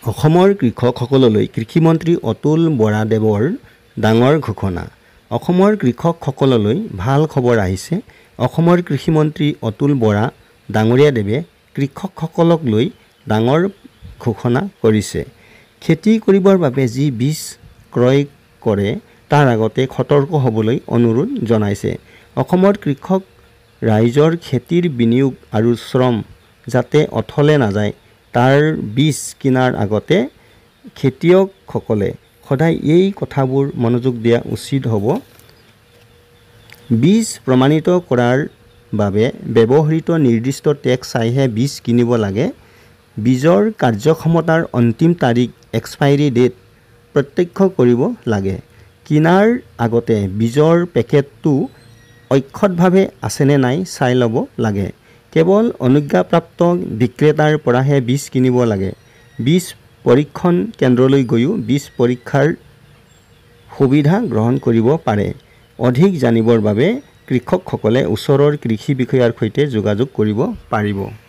অসমৰ কৃষকসকললৈ কৃষিমন্ত্ৰী অতুল বৰাদেৱৰ ডাঙৰ ঘোষণা। অসমৰ কৃষকসকললৈ ভাল খবৰ আহিছে। অসমৰ কৃষিমন্ত্ৰী অতুল বৰা ডাঙৰীয়াদেৱে কৃষকসকলক লৈ ডাঙৰ ঘোষণা কৰিছে। খেতি কৰিবৰ বাবে যি বীজ ক্ৰয় কৰে তাৰ আগতে সতৰ্ক হ'বলৈ অনুৰোধ জনাইছে। অসমৰ কৃষক ৰাইজৰ খেতিৰ বিনিয়োগ আৰু শ্ৰম যাতে অথলে নাযায় তাৰ বীজ কিনাৰ আগতে খেতিয়কসকলে সদায় এই কথাবোৰ মনোযোগ দিয়া উচিত হ'ব। বীজ প্ৰমাণিত কৰাৰ বাবে ব্যৱহৃত নিৰ্দিষ্ট টেগ চাইহে বীজ কিনিব লাগে। বীজৰ কাৰ্যক্ষমতাৰ অন্তিম তাৰিখ এক্সপাইৰী ডেট প্ৰত্যক্ষ কৰিব লাগে। কিনাৰ আগতে বীজৰ পেকেটটো অক্ষতভাৱে আছেনে নাই চাই ল'ব লাগে। কেৱল অনুজ্ঞাপ্ৰাপ্ত বিক্ৰেতাৰ পৰাহে বীজ কিনিব লাগে। বীজ পৰীক্ষণ কেন্দ্ৰলৈ গৈও বীজ পৰীক্ষাৰ সুবিধা গ্ৰহণ কৰিব পাৰে। অধিক জানিবৰ বাবে কৃষকসকলে ওচৰৰ কৃষি বিষয়াৰ সৈতে যোগাযোগ কৰিব পাৰিব।